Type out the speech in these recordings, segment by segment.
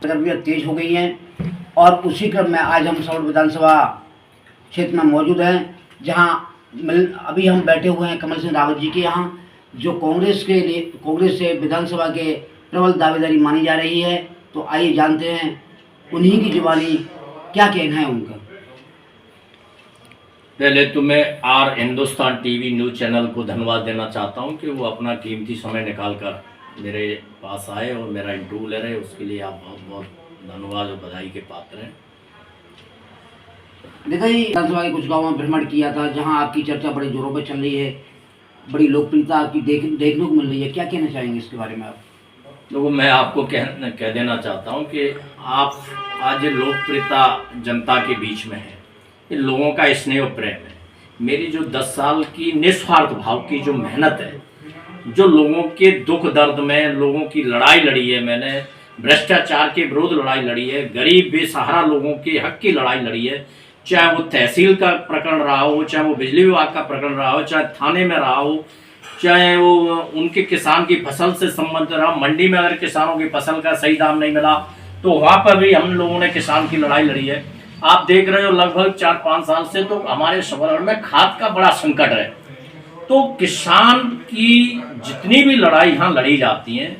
गतिविधियाँ तेज हो गई हैं और उसी क्रम में आज हम सबल विधानसभा क्षेत्र में मौजूद हैं, जहां अभी हम बैठे हुए हैं कमल सिंह रावत जी के यहाँ, जो कांग्रेस से विधानसभा के प्रबल दावेदारी मानी जा रही है। तो आइए जानते हैं उन्हीं की जुबानी क्या कहना है उनका। पहले तो मैं आर हिंदुस्तान टीवी न्यूज़ चैनल को धन्यवाद देना चाहता हूं कि वो अपना कीमती समय निकालकर मेरे पास आए और मेरा इंटरव्यू ले रहे, उसके लिए आप बहुत बहुत धन्यवाद और बधाई के पात्र हैं। देखा जी, विधानसभा के कुछ गाँवों में भ्रमण किया था, जहां आपकी चर्चा बड़े जोरों पर चल रही है, बड़ी लोकप्रियता आपकी देखने को मिल रही है। क्या कहना चाहेंगे इसके बारे में आप? देखो, मैं आपको कह देना चाहता हूं कि आप आज लोकप्रियता जनता के बीच में है, ये लोगों का स्नेह और प्रेम है। मेरी जो 10 साल की निस्वार्थ भाव की जो मेहनत है, जो लोगों के दुख दर्द में लोगों की लड़ाई लड़ी है, मैंने भ्रष्टाचार के विरुद्ध लड़ाई लड़ी है, गरीब बेसहारा लोगों के हक की लड़ाई लड़ी है, चाहे वो तहसील का प्रकरण रहा हो, चाहे वो बिजली विभाग का प्रकरण रहा हो, चाहे थाने में रहा हो, चाहे वो उनके किसान की फसल से संबंध रहा, मंडी में अगर किसानों की फसल का सही दाम नहीं मिला तो वहाँ पर भी हम लोगों ने किसान की लड़ाई लड़ी है। आप देख रहे हो लगभग 4-5 साल से तो हमारे सबलगढ़ में खाद का बड़ा संकट है। तो किसान की जितनी भी लड़ाई यहाँ लड़ी जाती है,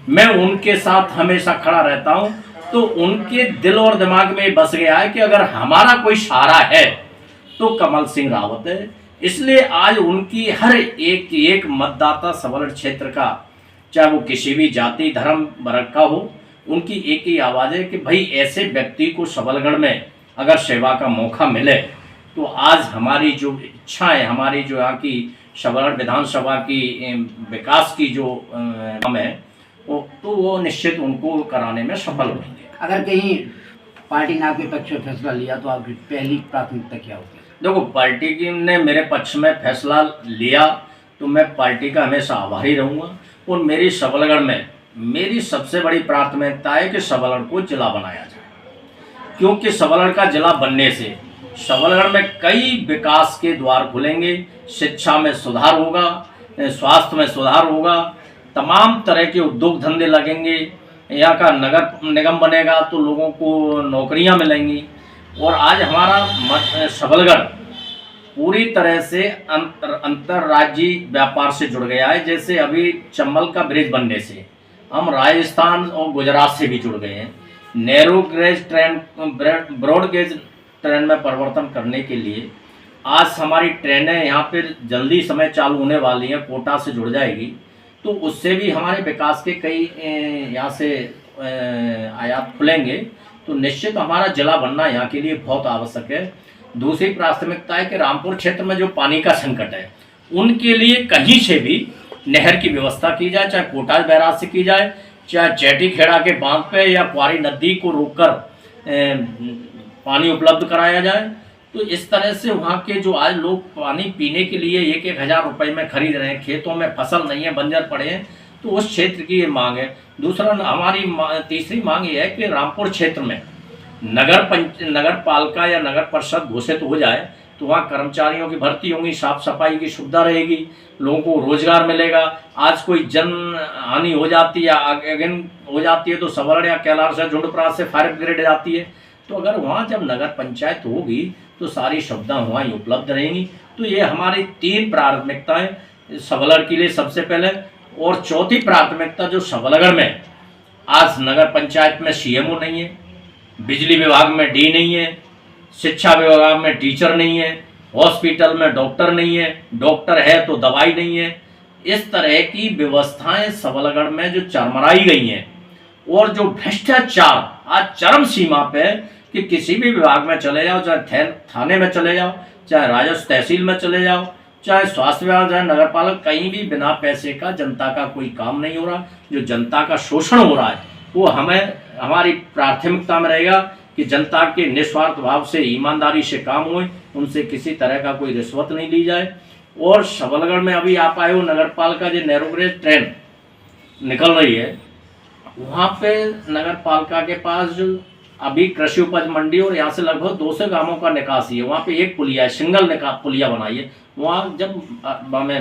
मैं उनके साथ हमेशा खड़ा रहता हूँ। तो उनके दिल और दिमाग में बस गया है कि अगर हमारा कोई सहारा है तो कमल सिंह रावत है। इसलिए आज उनकी हर एक मतदाता सबलगढ़ क्षेत्र का, चाहे वो किसी भी जाति धर्म वर्ग का हो, उनकी एक ही आवाज़ है कि भाई ऐसे व्यक्ति को सबलगढ़ में अगर सेवा का मौका मिले तो आज हमारी जो इच्छा है, हमारी जो यहाँ की सबलगढ़ विधानसभा की विकास की जो काम है तो वो निश्चित उनको कराने में सफल होंगे। अगर कहीं पार्टी ने आपके पक्ष में फैसला लिया तो आपकी पहली प्राथमिकता क्या होगी? देखो, पार्टी की ने मेरे पक्ष में फैसला लिया तो मैं पार्टी का हमेशा आभारी रहूँगा। और मेरी सबलगढ़ में मेरी सबसे बड़ी प्राथमिकता है कि सबलगढ़ को जिला बनाया जाए, क्योंकि सबलगढ़ का जिला बनने से सबलगढ़ में कई विकास के द्वार खुलेंगे। शिक्षा में सुधार होगा, स्वास्थ्य में सुधार होगा, तमाम तरह के उद्योग धंधे लगेंगे, यहाँ का नगर निगम बनेगा तो लोगों को नौकरियां मिलेंगी। और आज हमारा सबलगढ़ पूरी तरह से अंतर्राज्यीय व्यापार से जुड़ गया है। जैसे अभी चंबल का ब्रिज बनने से हम राजस्थान और गुजरात से भी जुड़ गए हैं। Narrow gauge train broad gauge train में परिवर्तन करने के लिए आज हमारी ट्रेनें यहाँ पर जल्दी समय चालू होने वाली हैं, कोटा से जुड़ जाएगी। तो उससे भी हमारे विकास के कई यहाँ से आयात खुलेंगे। तो निश्चित हमारा जिला बनना यहाँ के लिए बहुत आवश्यक है। दूसरी प्राथमिकता है कि रामपुर क्षेत्र में जो पानी का संकट है, उनके लिए कहीं से भी नहर की व्यवस्था की जाए, चाहे कोटा बैराज से की जाए, चाहे चैटी खेड़ा के बांध पे या क्वारी नदी को रोककर पानी उपलब्ध कराया जाए। तो इस तरह से वहाँ के जो आज लोग पानी पीने के लिए 1-1 हज़ार रुपये में खरीद रहे हैं, खेतों में फसल नहीं है, बंजर पड़े हैं, तो उस क्षेत्र की ये मांग है। दूसरा हमारी तीसरी मांग ये है कि रामपुर क्षेत्र में नगर पालिका या नगर परिषद घोषित हो जाए तो वहाँ कर्मचारियों की भर्ती होगी, साफ सफाई की सुविधा रहेगी, लोगों को रोजगार मिलेगा। आज कोई जन हानि हो जाती है, आगजनी हो जाती है तो सबलगढ़ या कैलाश से झुंडप्रास से फायर ब्रिगेड जाती है। तो अगर वहाँ जब नगर पंचायत होगी तो सारी सुविधा वहाँ ही उपलब्ध रहेंगी। तो ये हमारी 3 प्राथमिकताएं सबलगढ़ के लिए सबसे पहले। और चौथी प्राथमिकता जो सबलगढ़ में आज नगर पंचायत में सीएमओ नहीं है, बिजली विभाग में डी नहीं है, शिक्षा विभाग में टीचर नहीं है, हॉस्पिटल में डॉक्टर नहीं है, डॉक्टर है तो दवाई नहीं है। इस तरह की व्यवस्थाएं सबलगढ़ में जो चरमराई गई हैं और जो भ्रष्टाचार आज चरम सीमा पे कि किसी भी विभाग में चले जाओ, चाहे थाने में चले जाओ, चाहे राजस्व तहसील में चले जाओ, चाहे स्वास्थ्य विभाग, चाहे नगर पालिका, कहीं भी बिना पैसे का जनता का कोई काम नहीं हो रहा। जो जनता का शोषण हो रहा है वो हमारी प्राथमिकता में रहेगा कि जनता के निस्वार्थ भाव से ईमानदारी से काम हो, उनसे किसी तरह का कोई रिश्वत नहीं ली जाए। और सबलगढ़ में अभी आप आए हो, नगर पालिका जो नैरो गेज ट्रेन निकल रही है, वहाँ पे नगर पालिका के पास जो अभी कृषि उपज मंडी और यहाँ से लगभग 200 गांवों का निकासी है, वहाँ पे एक पुलिया है, सिंगल पुलिया बनाई है। वहाँ जब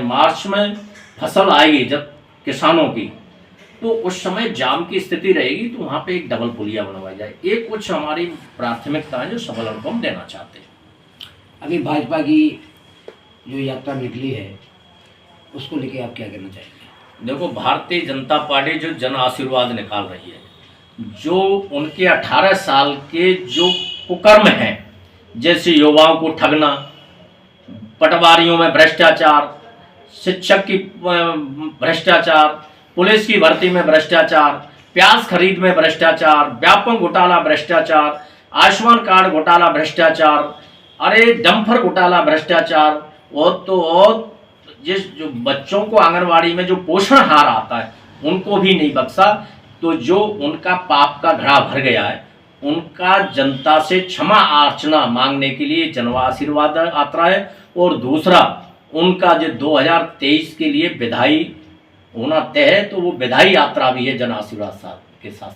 मार्च में फसल आएगी जब किसानों की, तो उस समय जाम की स्थिति रहेगी, तो वहाँ पे एक डबल पुलिया बनवाई जाए। ये कुछ हमारी प्राथमिकता है जो सबलगढ़ को हम देना चाहते हैं। अभी भाजपा की जो यात्रा निकली है उसको लेके आप क्या कहना चाहेंगे? देखो, भारतीय जनता पार्टी जो जन आशीर्वाद निकाल रही है, जो उनके 18 साल के जो कुकर्म हैं, जैसे युवाओं को ठगना, पटवारियों में भ्रष्टाचार, शिक्षक की भ्रष्टाचार, पुलिस की भर्ती में भ्रष्टाचार, प्याज खरीद में भ्रष्टाचार, व्यापक घोटाला भ्रष्टाचार, आयुष्मान कार्ड घोटाला भ्रष्टाचार, अरे डंपर घोटाला भ्रष्टाचार, और तो और जिस जो बच्चों को आंगनवाड़ी में जो पोषण आहार आता है उनको भी नहीं बख्शा। तो जो उनका पाप का घड़ा भर गया है, उनका जनता से क्षमा याचना मांगने के लिए जन आशीर्वाद यात्रा है। और दूसरा, उनका जो 2023 के लिए विधायी होना तय है, तो वो विधायी यात्रा भी है जन आशीर्वाद के साथ।